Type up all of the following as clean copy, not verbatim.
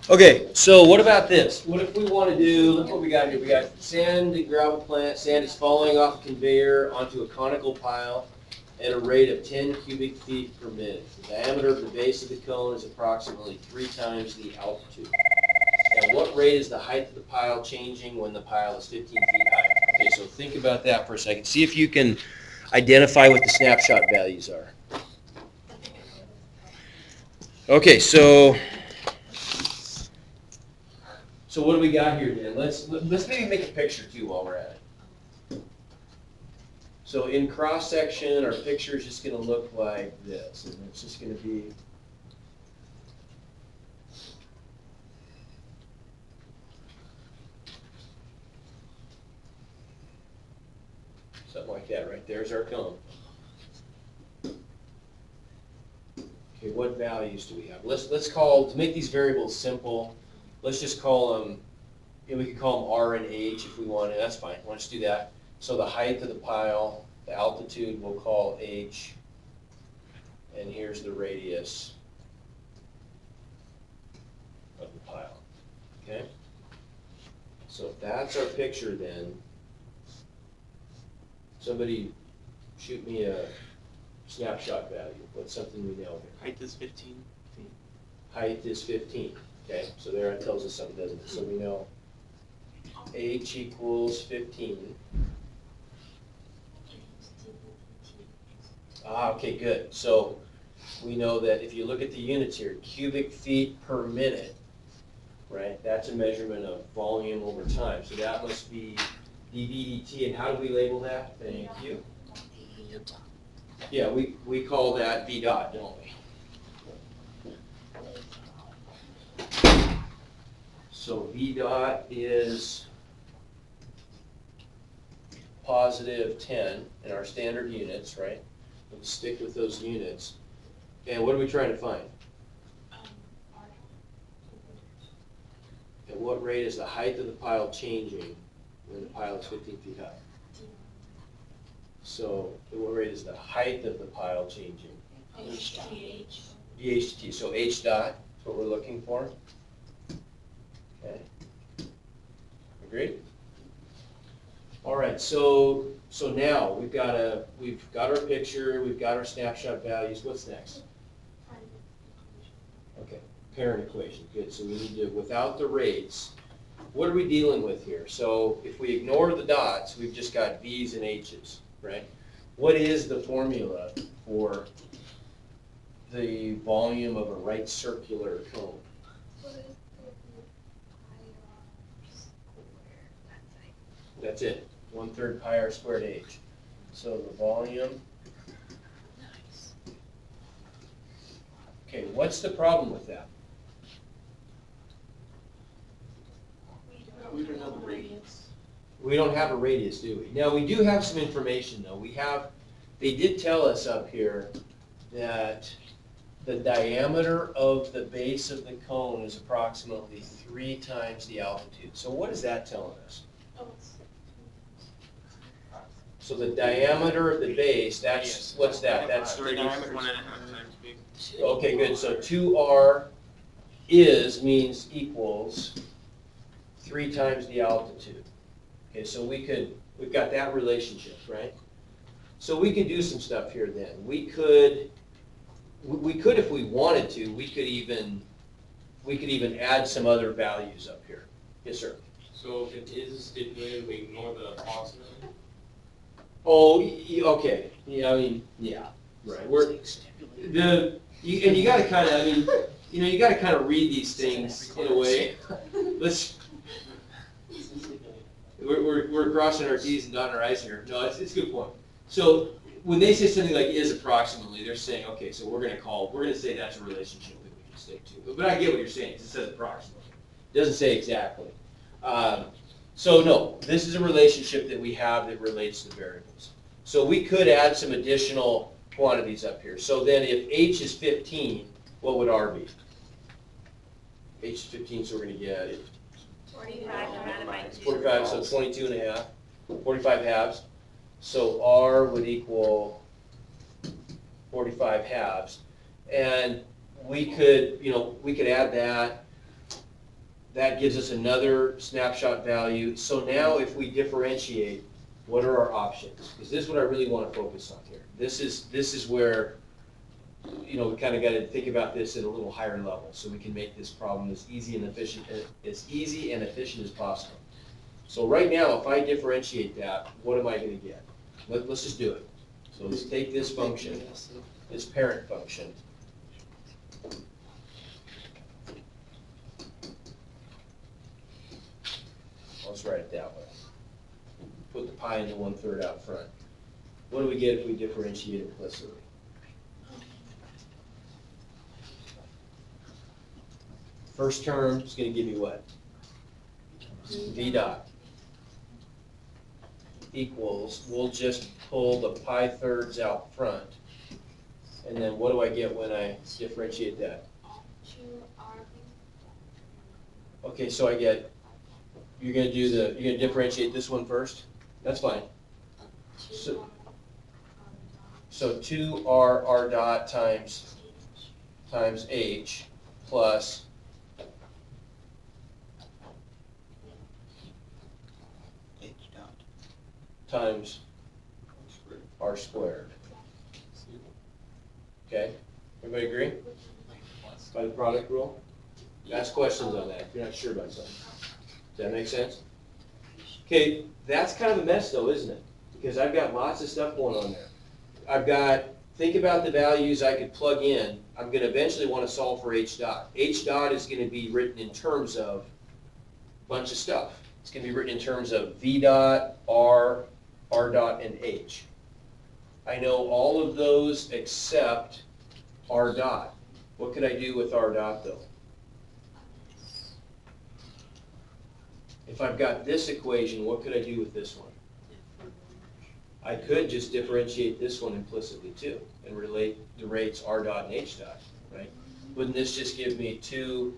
Okay, so what about this? What if we want to do, look what we got here. We got sand and gravel plant. Sand is falling off a conveyor onto a conical pile at a rate of 10 cubic feet per minute. The diameter of the base of the cone is approximately 3 times the altitude. At what rate is the height of the pile changing when the pile is 15 feet high? Okay, so think about that for a second. See if you can identify what the snapshot values are. Okay, so what do we got here then? Let's maybe make a picture too while we're at it. So in cross section, our picture is just going to look like this, and it's just going to be something like that. Right there's our cone. Okay, what values do we have? Let's call, to make these variables simple, let's just call them, we could call them R and H if we wanted. That's fine. Let's do that. So the height of the pile, the altitude we'll call H, and here's the radius of the pile. Okay? So if that's our picture then, somebody shoot me a snapshot value. What's something we know here? Height is 15 feet. Height is 15. Okay, so there it tells us something, doesn't it? So we know H equals 15. Okay, good. So we know that if you look at the units here, cubic feet per minute, right? That's a measurement of volume over time. So that must be dV dt. And how do we label that? Thank you. Yeah, we call that V dot, don't we? So V dot is positive 10 in our standard units, right? We'll stick with those units. And what are we trying to find? At what rate is the height of the pile changing when the pile is 15 feet high? So at what rate is the height of the pile changing? dH. So H dot is what we're looking for. Okay. Agreed? All right, so now we've got our picture, we've got our snapshot values. What's next? Okay, parent equation. Good. So we need to, without the rates, what are we dealing with here? So if we ignore the dots, we've just got V's and H's, right? What is the formula for the volume of a right circular cone? That's it. 1/3 pi r squared h. So the volume. Okay, what's the problem with that? We don't have a radius. We don't have a radius, do we? Now we do have some information though. They did tell us up here that the diameter of the base of the cone is approximately 3 times the altitude. So what is that telling us? So the diameter of the base, what's that? That's the diameter 1.5 times big. Okay, good. So 2r means equals 3 times the altitude. Okay, so we've got that relationship, right? So we could do some stuff here then. We could if we wanted to, we could even add some other values up here. Yes, sir. So if it is stipulated, we ignore the approximate? Oh, okay. Yeah, I mean, yeah, right. You got to kind of, I mean, you got to kind of read these things in a way. We're crossing our T's and dotting our I's here. No, it's a good point. So when they say something like is approximately, they're saying, okay, so we're going to say that's a relationship that we can stick to. But I get what you're saying. It says approximately. It doesn't say exactly. So no, this is a relationship that we have that relates to variables. So we could add some additional quantities up here. So then if H is 15, what would R be? H is 15, so we're going to get 45 divided by 2. 45, so 22 and a half, 45 halves. So R would equal 45 halves. And we could, we could add that. That gives us another snapshot value. So now if we differentiate, what are our options? Because this is what I really want to focus on here. This is where, we kind of got to think about this at a little higher level so we can make this problem as easy and efficient as possible. So right now, if I differentiate that, what am I going to get? Let's just do it. So let's take this function, this parent function. Let's write it that way. Put the pi into 1/3 out front. What do we get if we differentiate implicitly? First term is going to give me what? V dot equals, we'll just pull the pi thirds out front. And then what do I get when I differentiate that? Okay, so I get, you're going to differentiate this one first? That's fine. So 2r r dot times h plus times r squared. Okay, everybody agree? By the product rule? Ask questions on that if you're not sure about something. Does that make sense? Okay, that's kind of a mess though, isn't it? Because I've got lots of stuff going on there. I've got, think about the values I could plug in. I'm going to eventually want to solve for h dot. H dot is going to be written in terms of a bunch of stuff. It's going to be written in terms of v dot, r dot, and h. I know all of those except r dot. What could I do with r dot though? If I've got this equation, what could I do with this one? I could just differentiate this one implicitly too and relate the rates r dot and h dot, right? Wouldn't this just give me 2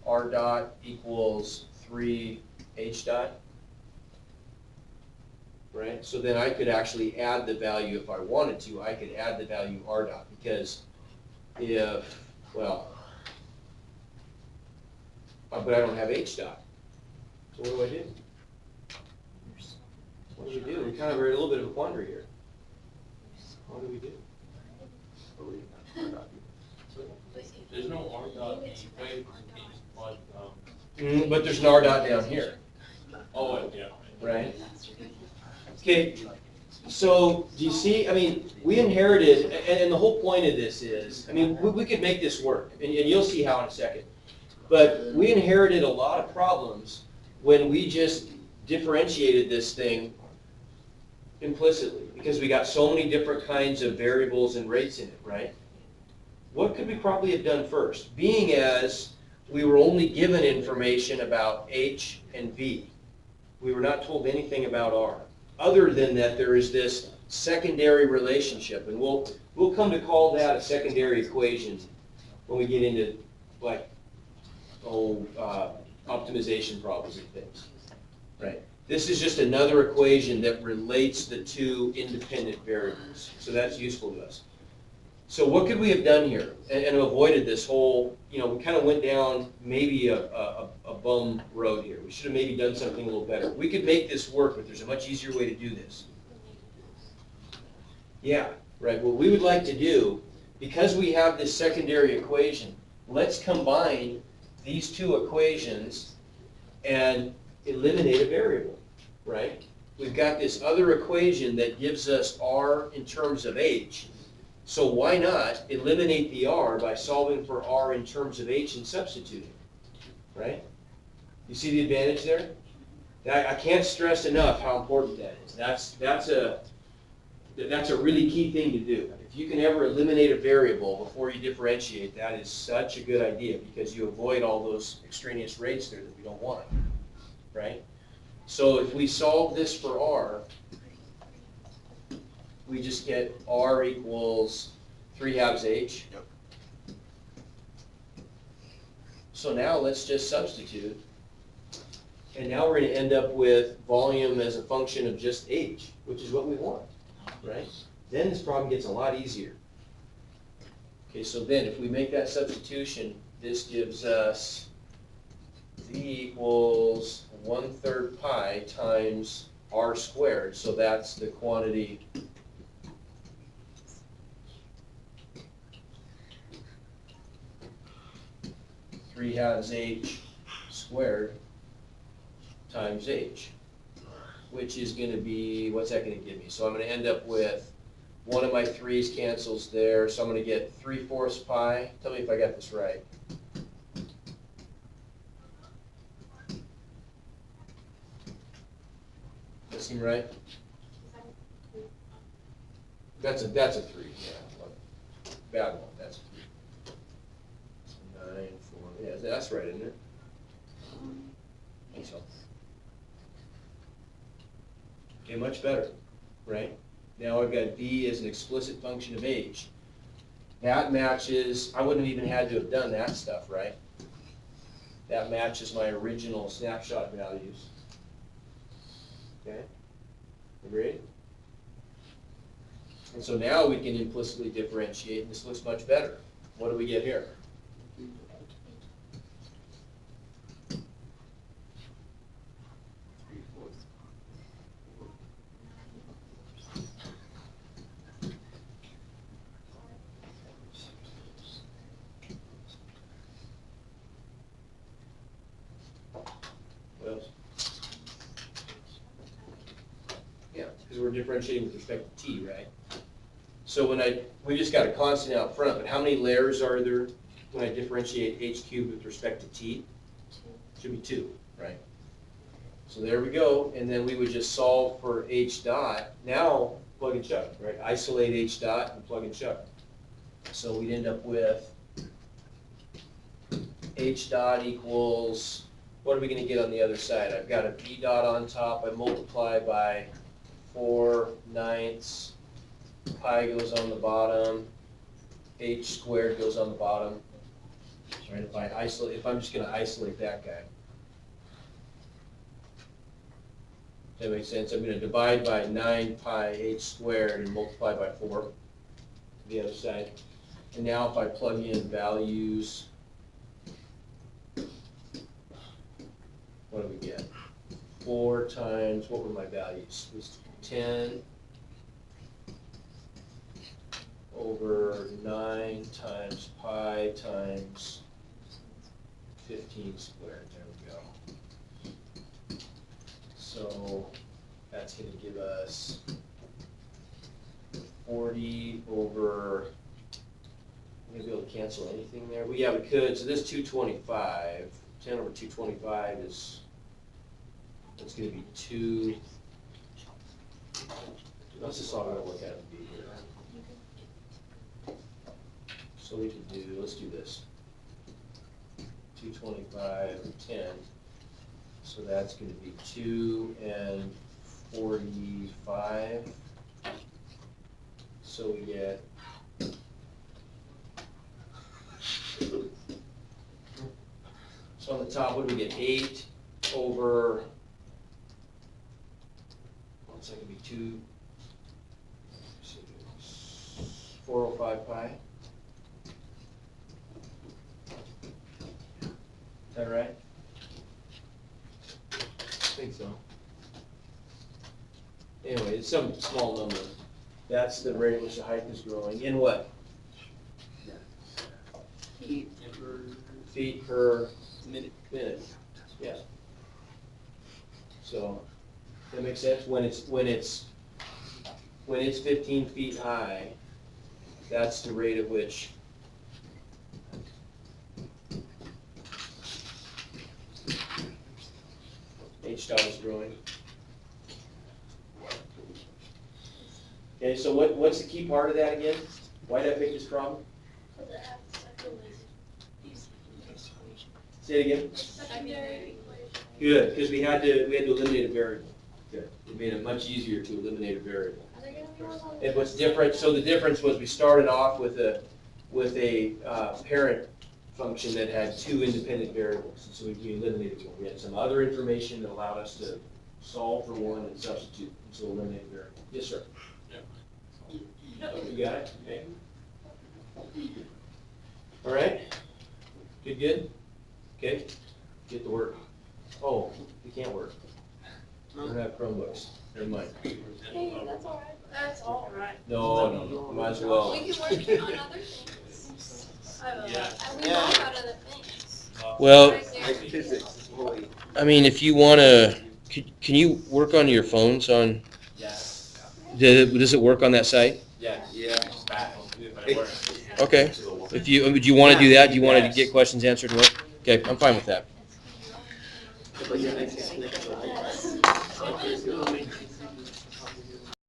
r dot equals 3 h dot? Right? So then I could actually add the value if I wanted to. I could add the value r dot because if, well, but I don't have h dot. So what do I do? What do we do? We kind of are in a little bit of a quandary here. What do we do? There's no R dot anyway, but, But there's an r dot down here, oh, yeah. right? Okay, so do you see, I mean, we inherited, and the whole point of this is, I mean, we could make this work, and you'll see how in a second. But we inherited a lot of problems when we just differentiated this thing implicitly, because we got so many different kinds of variables and rates in it, right? What could we probably have done first? Being as we were only given information about h and v, we were not told anything about r, other than that there is this secondary relationship, and we'll come to call that a secondary equation when we get into like optimization problems and things, right? This is just another equation that relates the two independent variables, so that's useful to us. So what could we have done here and avoided this whole, we kind of went down maybe a bum road here. We should have maybe done something a little better. We could make this work, but there's a much easier way to do this. Yeah, right. What we would like to do, because we have this secondary equation, let's combine these two equations and eliminate a variable, right? We've got this other equation that gives us r in terms of h. So why not eliminate the r by solving for r in terms of h and substituting, right? You see the advantage there? I can't stress enough how important that is. That's a really key thing to do. If you can ever eliminate a variable before you differentiate, that is such a good idea because you avoid all those extraneous rates there that we don't want, right? So if we solve this for r, we just get r equals 3/2 h. Yep. So now let's just substitute. And now we're going to end up with volume as a function of just h, which is what we want, right? Then this problem gets a lot easier. Okay, so then if we make that substitution, this gives us z equals 1/3 pi times r squared, so that's the quantity three halves h squared times h, which is gonna be, what's that gonna give me? So I'm gonna end up with, one of my 3's cancels there, so I'm gonna get 3/4 pi. Tell me if I got this right. Does that seem right? That's a 3, yeah. Bad one, that's a 3. So 9, 4, yeah, that's right, isn't it? I think so. Okay, much better, right? Now I've got b as an explicit function of h. That matches, I wouldn't have even had to have done that stuff, right? That matches my original snapshot values. Okay, agreed? And so now we can implicitly differentiate, and this looks much better. What do we get here? What else? Yeah, because we're differentiating with respect to t, right? So we just got a constant out front, but how many layers are there when I differentiate h cubed with respect to t? Should be 2, right? So there we go, and then we would just solve for h dot. Now, plug and chug, right? Isolate h dot and plug and chug. So we'd end up with h dot equals, what are we gonna get on the other side? I've got a b dot on top, I multiply by 4/9, pi goes on the bottom, h squared goes on the bottom. Right, if I'm just gonna isolate that guy. Does that make sense? I'm gonna divide by 9 pi h squared and multiply by 4 to the other side. And now if I plug in values, what do we get? 4 times, what were my values? It was 10 over 9 times pi times 15 squared. There we go. So that's going to give us 40 over, I'm going to be able to cancel anything there. Well, yeah, we could. So this 225, 10 over 225 is, that's going to be 2. Let's just all going to look at it be here. So we can do, let's do this. 225 and 10. So that's going to be 2 and 45. So we get so on the top, what do we get? 8 over, what's that going to be? 2, 405 pi. Is that right? I think so. Anyway, it's some small number. That's the rate at which the height is growing. In what? Feet per minute. Yeah. So that makes sense. When it's 15 feet high, that's the rate at which h dot is growing. Okay, so what's the key part of that again? Why did I pick this problem? Say it again. Good, because we had to eliminate a variable. Good. It made it much easier to eliminate a variable. And what's different? So the difference was we started off with a parent function that had 2 independent variables. And so we eliminated one. We had some other information that allowed us to solve for one and substitute, and so eliminate the variable. Yes, sir. You got it? Okay. All right? Good? Okay, get to work. Oh, you can't work. We don't have Chromebooks. Never mind. Hey, that's all right. That's all right. No, might as well. We can work on other things. Yeah. We know about other things. Well, Right there. Like physics. Holy. I mean, if you wanna, can you work on your phones on, Yes. does it work on that site? Yeah. Yeah. Okay. If you, do you wanna do that? Do you wanna get questions answered and what? Okay, I'm fine with that. But you're next to the